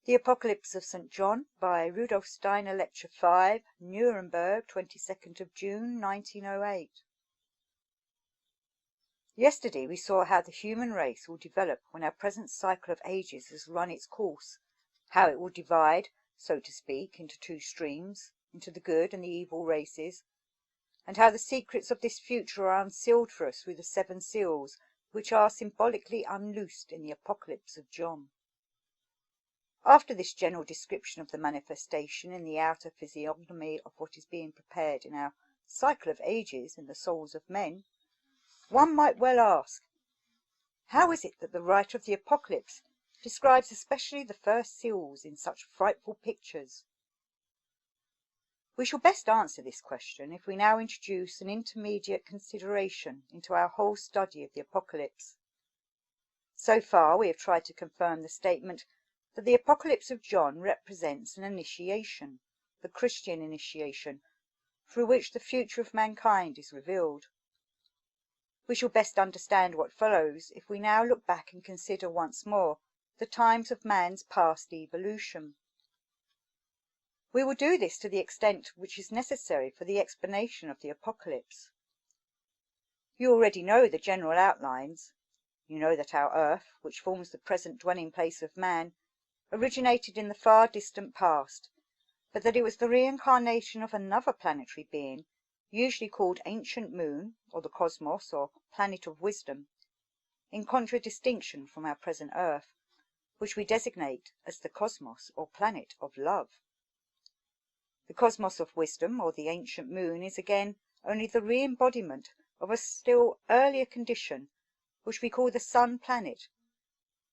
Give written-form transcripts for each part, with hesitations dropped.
The Apocalypse of St. John by Rudolf Steiner, Lecture 5, Nuremberg, 22nd of June, 1908. Yesterday we saw how the human race will develop when our present cycle of ages has run its course, how it will divide, so to speak, into two streams, into the good and the evil races, and how the secrets of this future are unsealed for us through the 7 seals, which are symbolically unloosed in the Apocalypse of John. After this general description of the manifestation in the outer physiognomy of what is being prepared in our cycle of ages in the souls of men, one might well ask, how is it that the writer of the Apocalypse describes especially the first seals in such frightful pictures? We shall best answer this question if we now introduce an intermediate consideration into our whole study of the Apocalypse. So far we have tried to confirm the statement that the Apocalypse of John represents an initiation, the Christian initiation, through which the future of mankind is revealed. We shall best understand what follows if we now look back and consider once more the times of man's past evolution. We will do this to the extent which is necessary for the explanation of the Apocalypse. You already know the general outlines. You know that our earth, which forms the present dwelling place of man, originated in the far distant past, but that it was the reincarnation of another planetary being, usually called Ancient Moon, or the Cosmos, or Planet of Wisdom, in contradistinction from our present Earth, which we designate as the Cosmos, or Planet of Love. The Cosmos of Wisdom, or the Ancient Moon, is again only the re-embodiment of a still earlier condition, which we call the Sun Planet.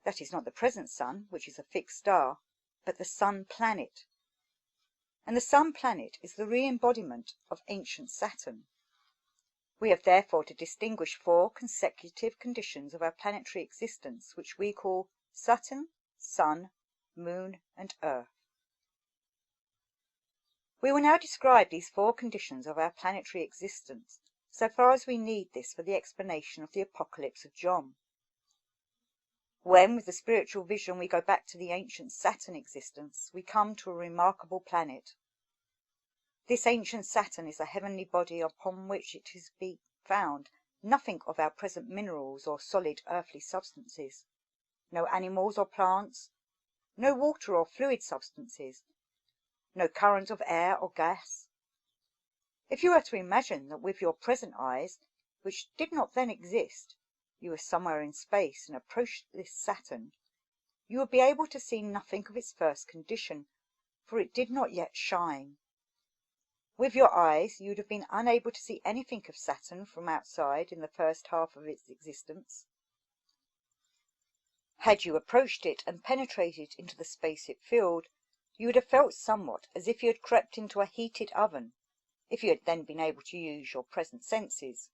That is not the present Sun, which is a fixed star, but the Sun Planet. And the Sun Planet is the re-embodiment of ancient Saturn. We have therefore to distinguish 4 consecutive conditions of our planetary existence, which we call Saturn, Sun, Moon, and Earth. We will now describe these 4 conditions of our planetary existence, so far as we need this for the explanation of the Apocalypse of John. When, with the spiritual vision, we go back to the ancient Saturn existence, we come to a remarkable planet. This ancient Saturn is a heavenly body upon which it is to be found nothing of our present minerals or solid earthly substances, no animals or plants, no water or fluid substances, no current of air or gas. If you were to imagine that with your present eyes, which did not then exist, you were somewhere in space and approached this Saturn, you would be able to see nothing of its first condition, for it did not yet shine. With your eyes you would have been unable to see anything of Saturn from outside in the first half of its existence. Had you approached it and penetrated into the space it filled, you would have felt somewhat as if you had crept into a heated oven, if you had then been able to use your present senses.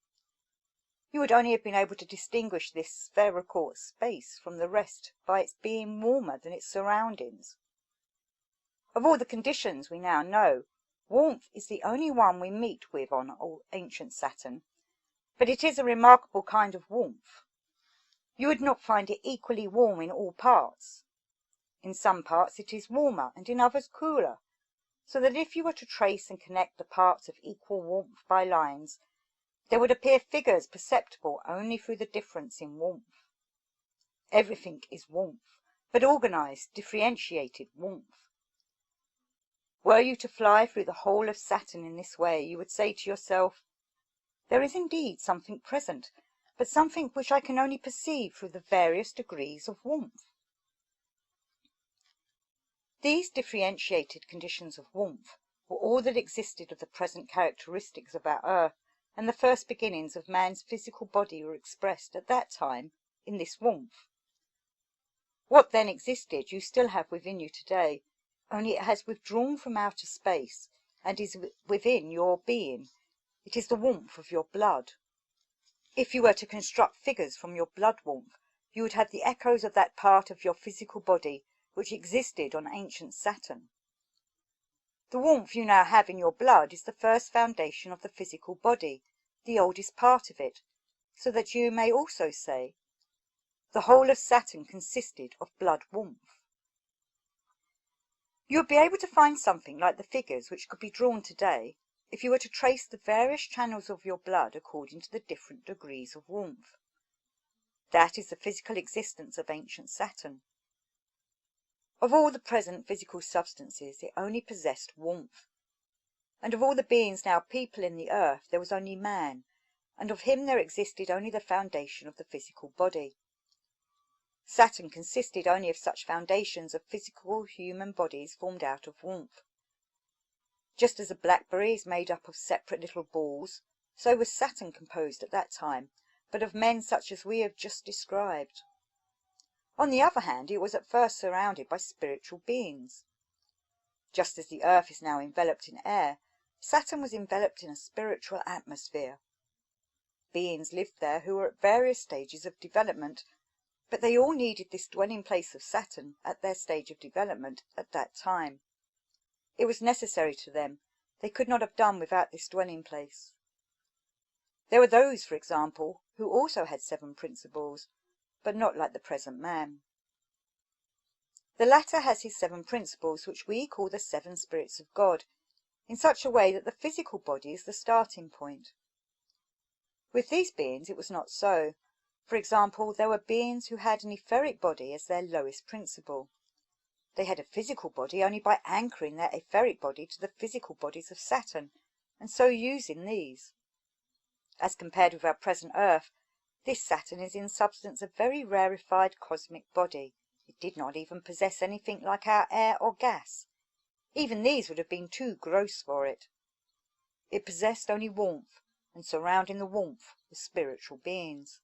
You would only have been able to distinguish this spherical space from the rest by its being warmer than its surroundings. Of all the conditions we now know, warmth is the only one we meet with on ancient Saturn, but it is a remarkable kind of warmth. You would not find it equally warm in all parts. In some parts it is warmer and in others cooler, so that if you were to trace and connect the parts of equal warmth by lines, there would appear figures perceptible only through the difference in warmth. Everything is warmth, but organized, differentiated warmth. Were you to fly through the whole of Saturn in this way, you would say to yourself, there is indeed something present, but something which I can only perceive through the various degrees of warmth. These differentiated conditions of warmth were all that existed of the present characteristics of our Earth, and the first beginnings of man's physical body were expressed at that time in this warmth. What then existed you still have within you today, only it has withdrawn from outer space and is within your being. It is the warmth of your blood. If you were to construct figures from your blood warmth, you would have the echoes of that part of your physical body which existed on ancient Saturn. The warmth you now have in your blood is the first foundation of the physical body, the oldest part of it, so that you may also say, the whole of Saturn consisted of blood warmth. You would be able to find something like the figures which could be drawn today if you were to trace the various channels of your blood according to the different degrees of warmth. That is the physical existence of ancient Saturn. Of all the present physical substances, it only possessed warmth. And of all the beings now peopling the earth, there was only man, and of him there existed only the foundation of the physical body. Saturn consisted only of such foundations of physical human bodies formed out of warmth. Just as a blackberry is made up of separate little balls, so was Saturn composed at that time, but of men such as we have just described. On the other hand, it was at first surrounded by spiritual beings. Just as the earth is now enveloped in air, Saturn was enveloped in a spiritual atmosphere. Beings lived there who were at various stages of development, but they all needed this dwelling place of Saturn at their stage of development at that time. It was necessary to them. They could not have done without this dwelling place. There were those, for example, who also had 7 principles, but not like the present man. The latter has his 7 principles, which we call the 7 spirits of God, in such a way that the physical body is the starting point. With these beings it was not so. For example, there were beings who had an etheric body as their lowest principle. They had a physical body only by anchoring their etheric body to the physical bodies of Saturn, and so using these. As compared with our present Earth, this Saturn is in substance a very rarefied cosmic body. It did not even possess anything like our air or gas. Even these would have been too gross for it. It possessed only warmth, and surrounding the warmth were spiritual beings.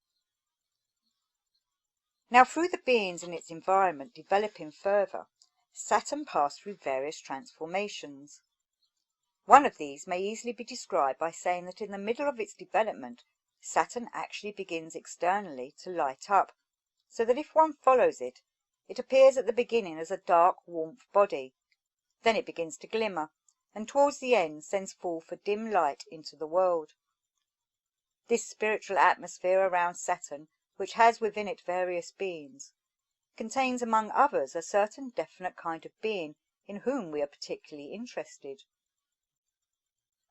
Now, through the beings in its environment developing further, Saturn passed through various transformations. One of these may easily be described by saying that in the middle of its development, Saturn actually begins externally to light up, so that if one follows it, it appears at the beginning as a dark warmth body. Then it begins to glimmer, and towards the end sends forth a dim light into the world. This spiritual atmosphere around Saturn, which has within it various beings, contains among others a certain definite kind of being in whom we are particularly interested.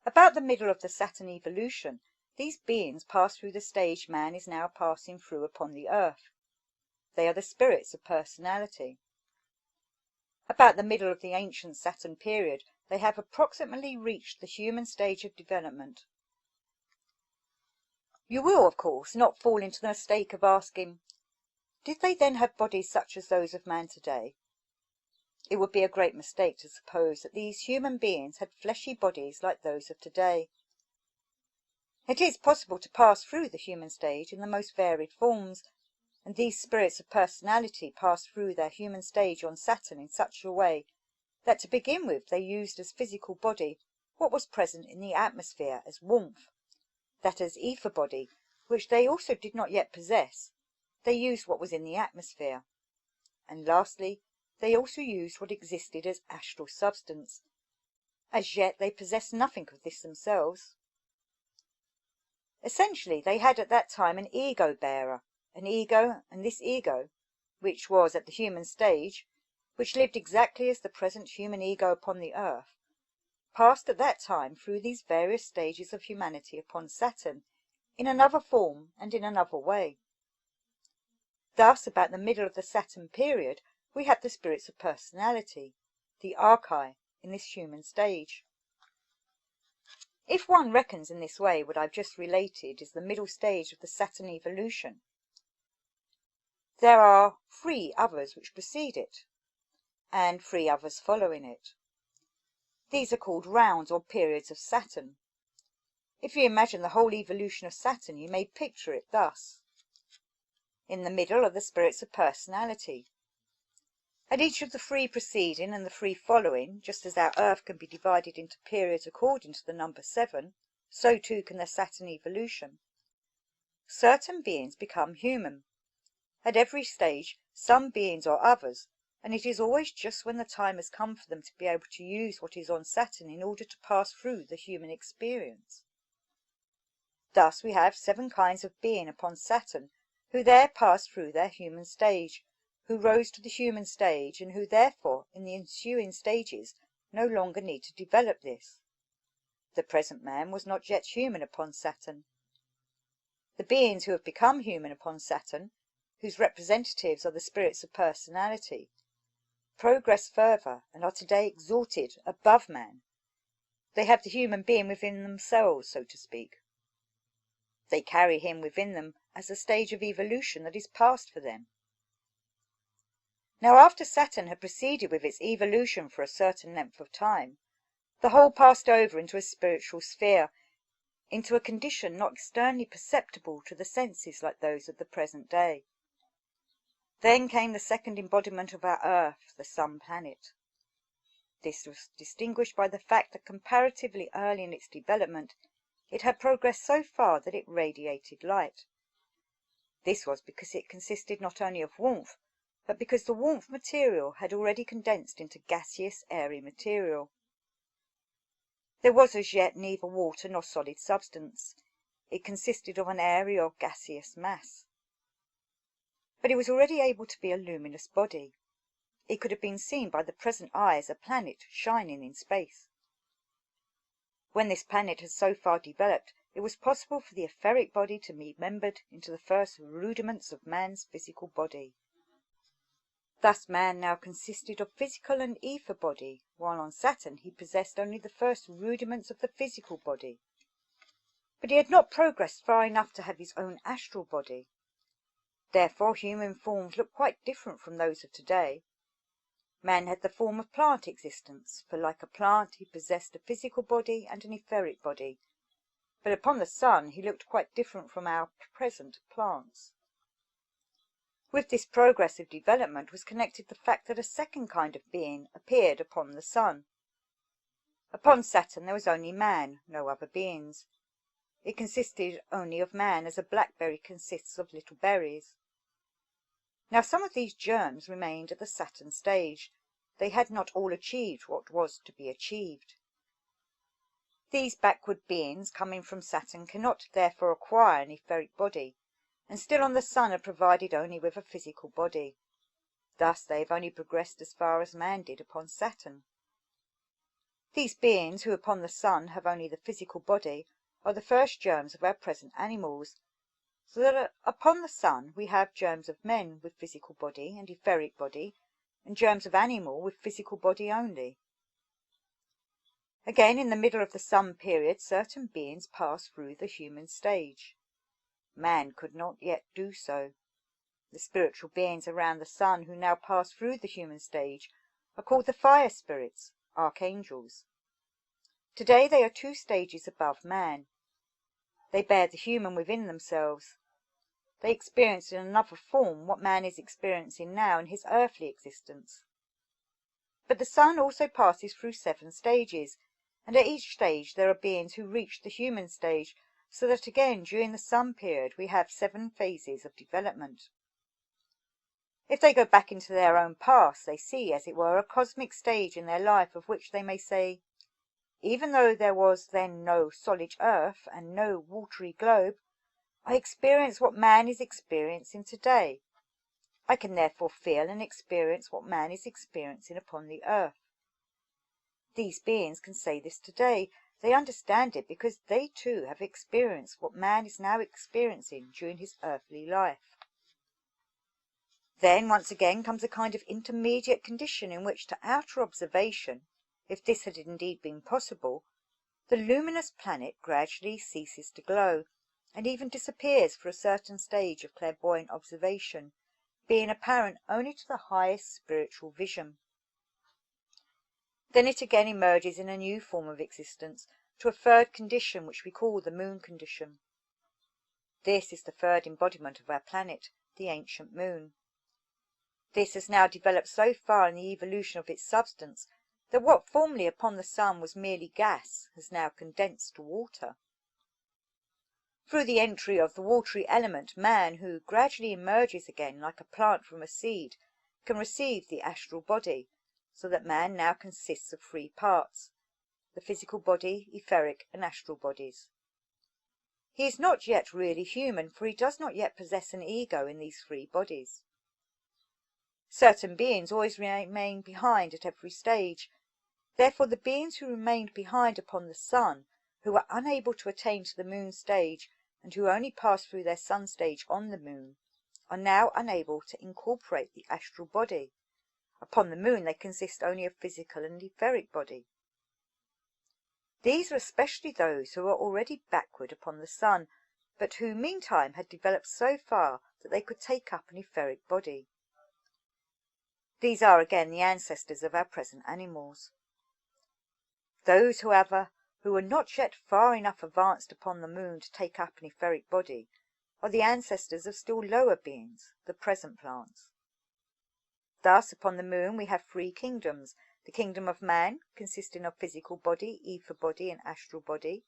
About the middle of the Saturn evolution, these beings pass through the stage man is now passing through upon the earth. They are the spirits of personality. About the middle of the ancient Saturn period, they have approximately reached the human stage of development. You will, of course, not fall into the mistake of asking, did they then have bodies such as those of man today? It would be a great mistake to suppose that these human beings had fleshy bodies like those of today. It is possible to pass through the human stage in the most varied forms, and these spirits of personality passed through their human stage on Saturn in such a way that to begin with they used as physical body what was present in the atmosphere as warmth, that as ether body, which they also did not yet possess, they used what was in the atmosphere, and lastly they also used what existed as astral substance. As yet they possessed nothing of this themselves. Essentially they had at that time an ego bearer, an ego, and this ego, which was at the human stage, which lived exactly as the present human ego upon the earth, passed at that time through these various stages of humanity upon Saturn in another form and in another way. Thus, about the middle of the Saturn period, we have the spirits of personality, the archai, in this human stage. If one reckons in this way, what I've just related is the middle stage of the Saturn evolution. There are 3 others which precede it, and 3 others following it. These are called rounds or periods of Saturn. If you imagine the whole evolution of Saturn, you may picture it thus. In the middle are the spirits of personality. At each of the 3 preceding and the 3 following, just as our Earth can be divided into periods according to the number 7, so too can the Saturn evolution. Certain beings become human. At every stage, some beings are others, and it is always just when the time has come for them to be able to use what is on Saturn in order to pass through the human experience. Thus we have 7 kinds of being upon Saturn, who there pass through their human stage, who rose to the human stage and who therefore in the ensuing stages no longer need to develop this. The present man was not yet human upon Saturn. The beings who have become human upon Saturn, whose representatives are the spirits of personality, progress further and are today exalted above man. They have the human being within themselves, so to speak. They carry him within them as a stage of evolution that is past for them. Now, after Saturn had proceeded with its evolution for a certain length of time, the whole passed over into a spiritual sphere, into a condition not externally perceptible to the senses like those of the present day. Then came the second embodiment of our Earth, the Sun planet. This was distinguished by the fact that comparatively early in its development it had progressed so far that it radiated light. This was because it consisted not only of warmth, but because the warmth material had already condensed into gaseous, airy material. There was as yet neither water nor solid substance. It consisted of an airy or gaseous mass. But it was already able to be a luminous body. It could have been seen by the present eye as a planet shining in space. When this planet had so far developed, it was possible for the etheric body to be membered into the first rudiments of man's physical body. Thus man now consisted of physical and ether body, while on Saturn he possessed only the first rudiments of the physical body. But he had not progressed far enough to have his own astral body. Therefore human forms looked quite different from those of today. Man had the form of plant existence, for like a plant he possessed a physical body and an etheric body, but upon the Sun he looked quite different from our present plants. With this progressive development was connected the fact that a second kind of being appeared upon the Sun. Upon Saturn there was only man, no other beings. It consisted only of man, as a blackberry consists of little berries. Now some of these germs remained at the Saturn stage. They had not all achieved what was to be achieved. These backward beings coming from Saturn cannot therefore acquire an etheric body, and still on the Sun are provided only with a physical body. Thus they have only progressed as far as man did upon Saturn. These beings who upon the Sun have only the physical body are the first germs of our present animals, so that upon the Sun we have germs of men with physical body and etheric body, and germs of animal with physical body only. Again, in the middle of the Sun period, certain beings pass through the human stage. Man could not yet do so. The spiritual beings around the Sun who now pass through the human stage are called the fire spirits, archangels. Today they are 2 stages above man. They bear the human within themselves. They experience in another form what man is experiencing now in his earthly existence. But the Sun also passes through 7 stages, and at each stage there are beings who reach the human stage, so that again during the Sun period we have 7 phases of development. If they go back into their own past, they see, as it were, a cosmic stage in their life of which they may say, even though there was then no solid earth and no watery globe, I experience what man is experiencing today. I can therefore feel and experience what man is experiencing upon the earth. These beings can say this today. They understand it because they too have experienced what man is now experiencing during his earthly life. Then once again comes a kind of intermediate condition in which to outer observation, if this had indeed been possible, the luminous planet gradually ceases to glow, and even disappears for a certain stage of clairvoyant observation, being apparent only to the highest spiritual vision. Then it again emerges in a new form of existence, to a third condition which we call the moon condition. This is the third embodiment of our planet, the ancient moon. This has now developed so far in the evolution of its substance that what formerly upon the Sun was merely gas has now condensed to water. Through the entry of the watery element, man, who gradually emerges again like a plant from a seed, can receive the astral body, so that man now consists of 3 parts, the physical body, etheric and astral bodies. He is not yet really human, for he does not yet possess an ego in these 3 bodies. Certain beings always remain behind at every stage. Therefore the beings who remained behind upon the sun, who were unable to attain to the moon stage, and who only passed through their sun stage on the moon, are now unable to incorporate the astral body. Upon the moon they consist only of physical and etheric body. These are especially those who are already backward upon the sun, but who meantime had developed so far that they could take up an etheric body. These are again the ancestors of our present animals. Those, however, who are not yet far enough advanced upon the moon to take up an etheric body, are the ancestors of still lower beings, the present plants. Thus, upon the moon we have three kingdoms: the kingdom of man, consisting of physical body, ether body, and astral body;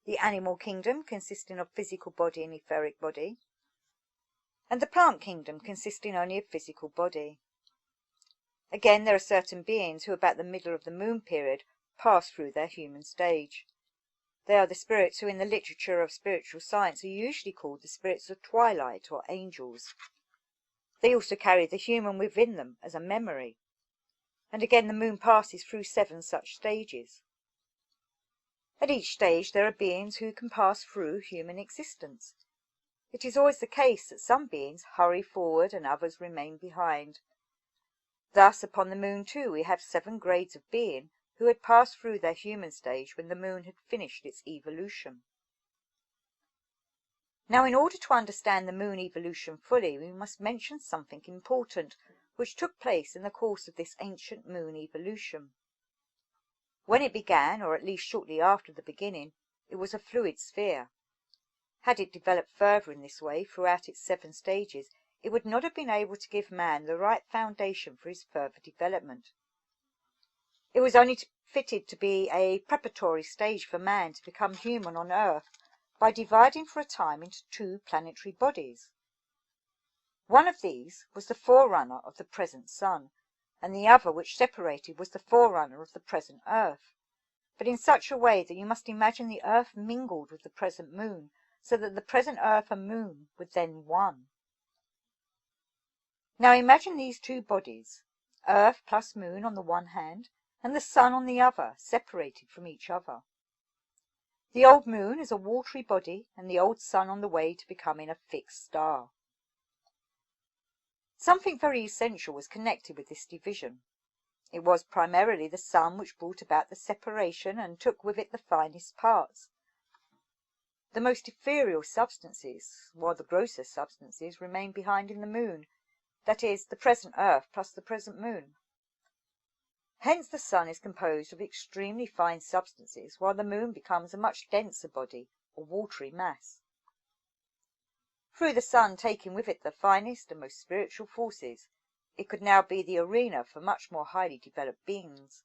the animal kingdom, consisting of physical body and etheric body; and the plant kingdom, consisting only of physical body. Again, there are certain beings who, about the middle of the moon period, pass through their human stage. They are the spirits who in the literature of spiritual science are usually called the spirits of twilight or angels. They also carry the human within them as a memory. And again the moon passes through 7 such stages. At each stage there are beings who can pass through human existence. It is always the case that some beings hurry forward and others remain behind. Thus upon the moon too we have 7 grades of being who had passed through their human stage when the moon had finished its evolution. Now, in order to understand the moon evolution fully, we must mention something important which took place in the course of this ancient moon evolution. When it began, or at least shortly after the beginning, it was a fluid sphere. Had it developed further in this way throughout its 7 stages, it would not have been able to give man the right foundation for his further development. It was only fitted to be a preparatory stage for man to become human on earth by dividing for a time into 2 planetary bodies. One of these was the forerunner of the present sun, and the other which separated was the forerunner of the present earth, but in such a way that you must imagine the earth mingled with the present moon, so that the present earth and moon were then one. Now imagine these 2 bodies, earth plus moon on the one hand, and the sun on the other, separated from each other. The old moon is a watery body, and the old sun on the way to becoming a fixed star. Something very essential was connected with this division. It was primarily the sun which brought about the separation and took with it the finest parts, the most ethereal substances, while the grosser substances remained behind in the moon, that is, the present earth plus the present moon. Hence the sun is composed of extremely fine substances, while the moon becomes a much denser body, or watery mass. Through the sun taking with it the finest and most spiritual forces, it could now be the arena for much more highly developed beings.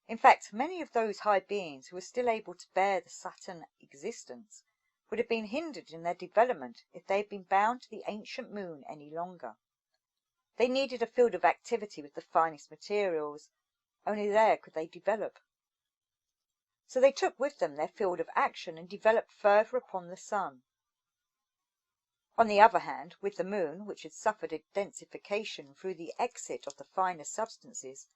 In fact, many of those high beings who were still able to bear the Saturn existence would have been hindered in their development if they had been bound to the ancient moon any longer. They needed a field of activity with the finest materials. Only there could they develop. So they took with them their field of action and developed further upon the sun. On the other hand, with the moon, which had suffered a densification through the exit of the finer substances,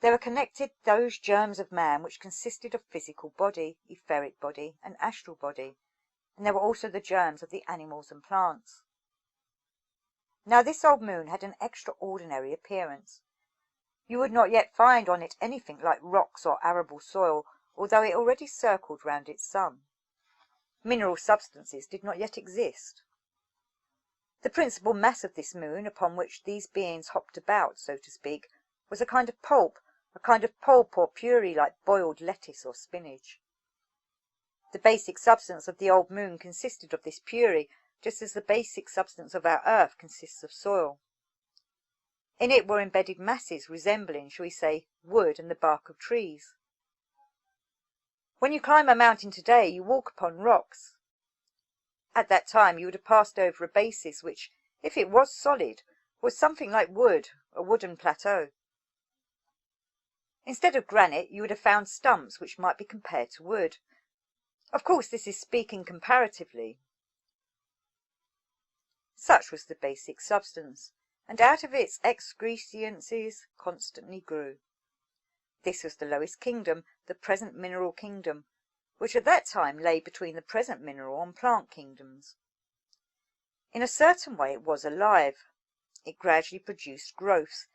there were connected those germs of man which consisted of physical body, etheric body, and astral body, and there were also the germs of the animals and plants. Now this old moon had an extraordinary appearance. You would not yet find on it anything like rocks or arable soil, although it already circled round its sun. Mineral substances did not yet exist. The principal mass of this moon, upon which these beings hopped about, so to speak, was a kind of pulp or puree like boiled lettuce or spinach. The basic substance of the old moon consisted of this puree, just as the basic substance of our earth consists of soil. In it were embedded masses resembling, shall we say, wood and the bark of trees. When you climb a mountain today, you walk upon rocks. At that time you would have passed over a basis which, if it was solid, was something like wood, a wooden plateau. Instead of granite, you would have found stumps which might be compared to wood. Of course, this is speaking comparatively. Such was the basic substance, and out of its excrescences constantly grew. This was the lowest kingdom, the present mineral kingdom, which at that time lay between the present mineral and plant kingdoms. In a certain way it was alive. It gradually produced growth.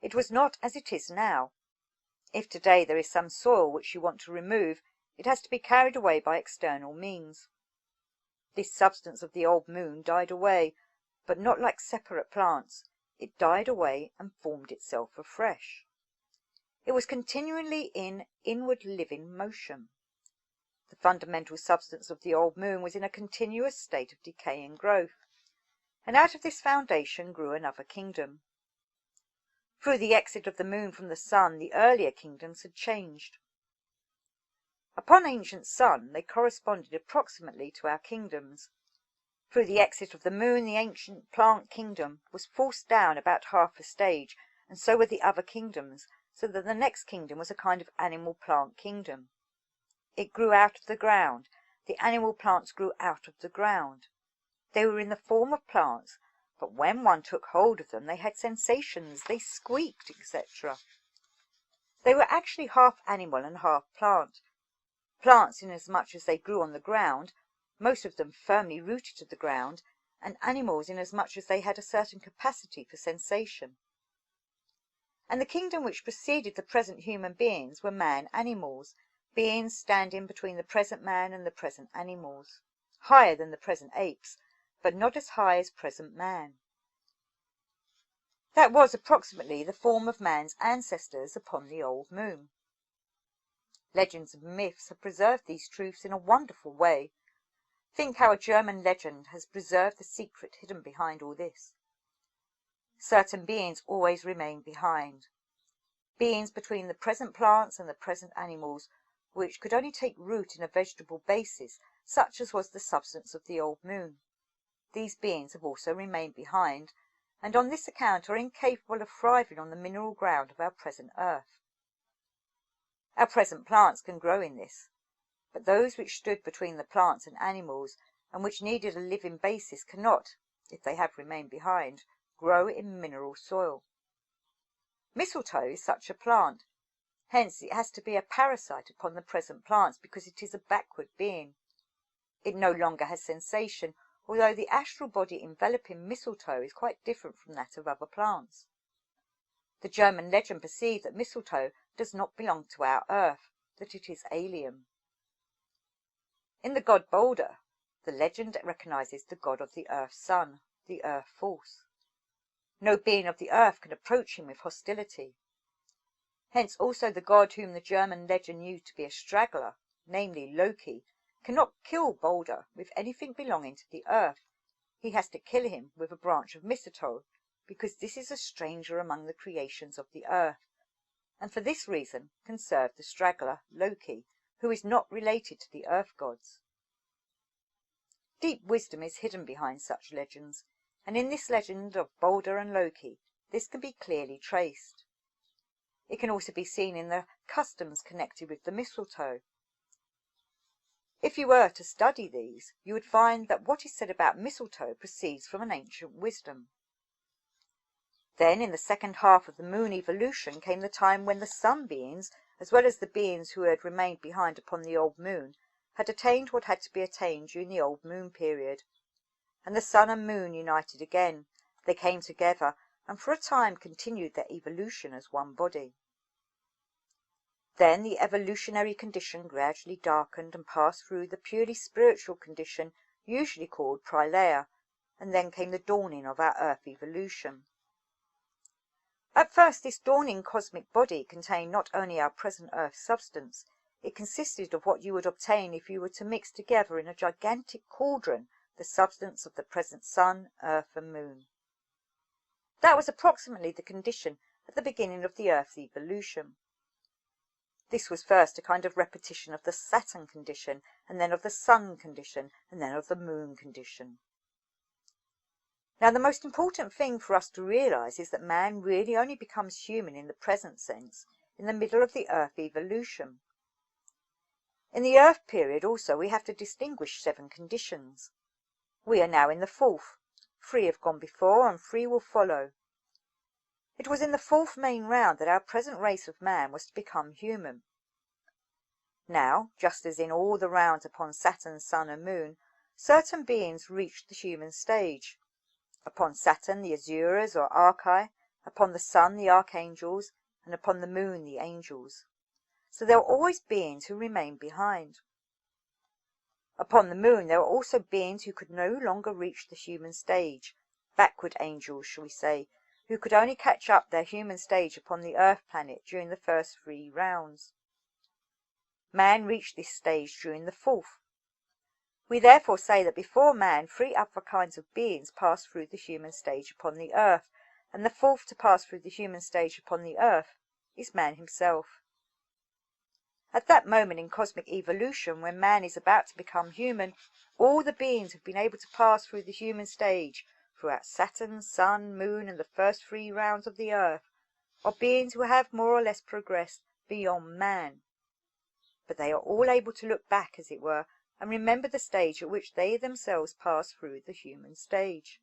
It was not as it is now. If today there is some soil which you want to remove, it has to be carried away by external means. This substance of the old moon died away, but not like separate plants. It died away and formed itself afresh. It was continually in inward living motion. The fundamental substance of the old moon was in a continuous state of decay and growth, and out of this foundation grew another kingdom. Through the exit of the moon from the sun, the earlier kingdoms had changed. Upon ancient sun, they corresponded approximately to our kingdoms. Through the exit of the moon, the ancient plant kingdom was forced down about half a stage, and so were the other kingdoms, so that the next kingdom was a kind of animal plant kingdom. It grew out of the ground. The animal plants grew out of the ground. They were in the form of plants, but when one took hold of them, they had sensations, they squeaked, etc. They were actually half animal and half plant. Plants inasmuch as they grew on the ground, most of them firmly rooted to the ground, and animals inasmuch as they had a certain capacity for sensation. And the kingdom which preceded the present human beings were man-animals, beings standing between the present man and the present animals, higher than the present apes, but not as high as present man. That was approximately the form of man's ancestors upon the old moon. Legends and myths have preserved these truths in a wonderful way. Think how a German legend has preserved the secret hidden behind all this. Certain beings always remain behind. Beings between the present plants and the present animals, which could only take root in a vegetable basis, such as was the substance of the old moon. These beings have also remained behind, and on this account are incapable of thriving on the mineral ground of our present earth. Our present plants can grow in this, but those which stood between the plants and animals, and which needed a living basis, cannot, if they have remained behind, grow in mineral soil. Mistletoe is such a plant. Hence it has to be a parasite upon the present plants, because it is a backward being. It no longer has sensation, although the astral body enveloping mistletoe is quite different from that of other plants. The German legend perceived that mistletoe does not belong to our earth, that it is alien. In the god Balder, the legend recognizes the god of the earth sun, the earth force. No being of the earth can approach him with hostility. Hence also the god whom the German legend knew to be a straggler, namely Loki, cannot kill Balder with anything belonging to the earth. He has to kill him with a branch of mistletoe, because this is a stranger among the creations of the earth, and for this reason can serve the straggler Loki, who is not related to the earth gods. Deep wisdom is hidden behind such legends, and in this legend of Balder and Loki this can be clearly traced. It can also be seen in the customs connected with the mistletoe. If you were to study these, you would find that what is said about mistletoe proceeds from an ancient wisdom. Then, in the second half of the moon evolution, came the time when the sun beings, as well as the beings who had remained behind upon the old moon, had attained what had to be attained during the old moon period. And the sun and moon united again. They came together, and for a time continued their evolution as one body. Then the evolutionary condition gradually darkened and passed through the purely spiritual condition usually called Pralaya, and then came the dawning of our earth evolution. At first this dawning cosmic body contained not only our present earth substance, it consisted of what you would obtain if you were to mix together in a gigantic cauldron the substance of the present sun, earth and moon. That was approximately the condition at the beginning of the earth's evolution. This was first a kind of repetition of the Saturn condition, and then of the sun condition, and then of the moon condition. Now the most important thing for us to realize is that man really only becomes human in the present sense in the middle of the earth evolution. In the earth period also we have to distinguish 7 conditions. We are now in the 4th. 3 have gone before and 3 will follow. It was in the fourth main round that our present race of man was to become human. Now, just as in all the rounds upon Saturn, Sun and Moon, certain beings reached the human stage. Upon Saturn the Asuras or Archi, upon the Sun the Archangels, and upon the Moon the Angels. So there were always beings who remained behind. Upon the Moon there were also beings who could no longer reach the human stage, backward angels, shall we say, who could only catch up their human stage upon the Earth planet during the first 3 rounds. Man reached this stage during the 4th. We therefore say that before man 3 other kinds of beings passed through the human stage upon the Earth, and the 4th to pass through the human stage upon the Earth is man himself. At that moment in cosmic evolution, when man is about to become human, all the beings who have been able to pass through the human stage throughout Saturn, Sun, Moon and the first 3 rounds of the Earth are beings who have more or less progressed beyond man. But they are all able to look back, as it were, and remember the stage at which they themselves passed through the human stage.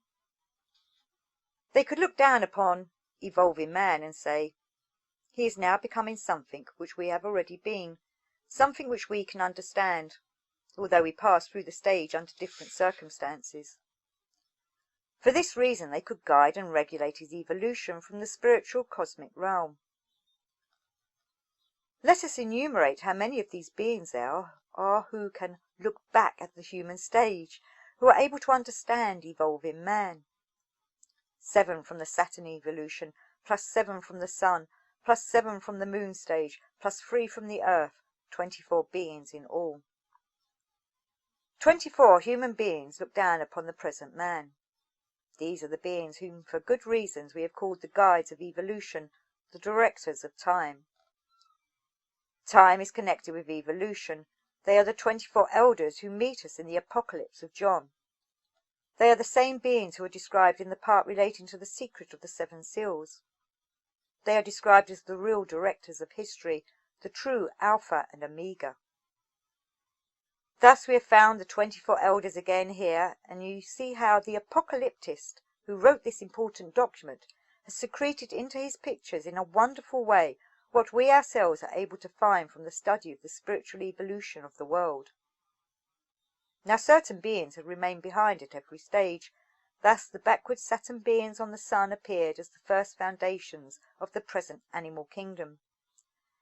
They could look down upon evolving man and say, he is now becoming something which we have already been, something which we can understand, although we pass through the stage under different circumstances. For this reason they could guide and regulate his evolution from the spiritual cosmic realm. Let us enumerate how many of these beings there are who can look back at the human stage, who are able to understand evolving man. 7 from the Saturn evolution, plus 7 from the Sun, plus 7 from the Moon stage, plus 3 from the Earth, 24 beings in all. 24 human beings look down upon the present man. These are the beings whom for good reasons we have called the guides of evolution, the directors of time. Time is connected with evolution. They are the 24 elders who meet us in the Apocalypse of John. They are the same beings who are described in the part relating to the secret of the 7 seals. They are described as the real directors of history, the true Alpha and Omega. Thus we have found the 24 elders again here, and you see how the apocalyptist who wrote this important document has secreted into his pictures in a wonderful way what we ourselves are able to find from the study of the spiritual evolution of the world. Now certain beings have remained behind at every stage. Thus the backward Saturn beings on the Sun appeared as the first foundations of the present animal kingdom,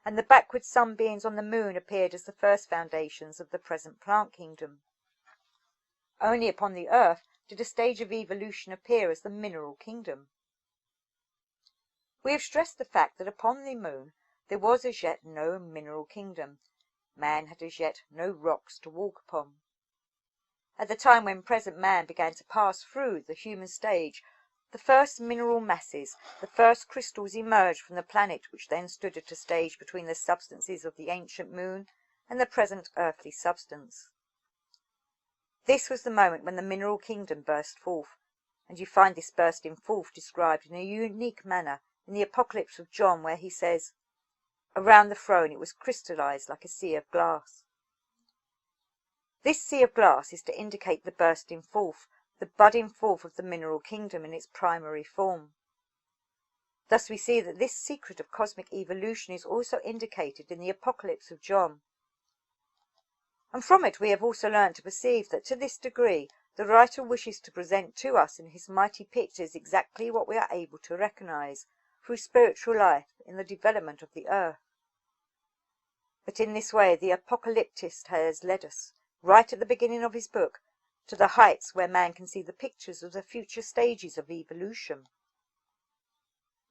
and the backward Sun beings on the Moon appeared as the first foundations of the present plant kingdom. Only upon the Earth did a stage of evolution appear as the mineral kingdom. We have stressed the fact that upon the Moon there was as yet no mineral kingdom. Man had as yet no rocks to walk upon. At the time when present man began to pass through the human stage, the first mineral masses, the first crystals emerged from the planet, which then stood at a stage between the substances of the ancient Moon and the present earthly substance. This was the moment when the mineral kingdom burst forth, and you find this bursting forth described in a unique manner in the Apocalypse of John, where he says, "Around the throne it was crystallized like a sea of glass." This sea of glass is to indicate the bursting forth, the budding forth of the mineral kingdom in its primary form. Thus we see that this secret of cosmic evolution is also indicated in the Apocalypse of John. And from it we have also learnt to perceive that to this degree the writer wishes to present to us in his mighty pictures exactly what we are able to recognize through spiritual life in the development of the earth. But in this way the apocalyptist has led us, right at the beginning of his book, to the heights where man can see the pictures of the future stages of evolution.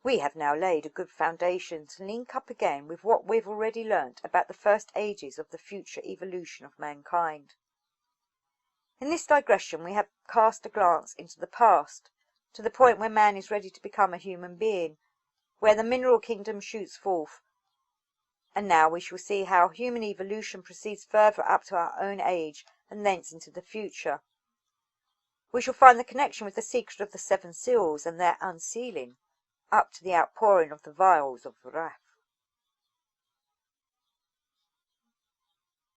We have now laid a good foundation to link up again with what we've already learnt about the first ages of the future evolution of mankind. In this digression we have cast a glance into the past, to the point where man is ready to become a human being, where the mineral kingdom shoots forth, and now we shall see how human evolution proceeds further up to our own age, and thence into the future. We shall find the connection with the secret of the 7 seals and their unsealing, up to the outpouring of the vials of wrath.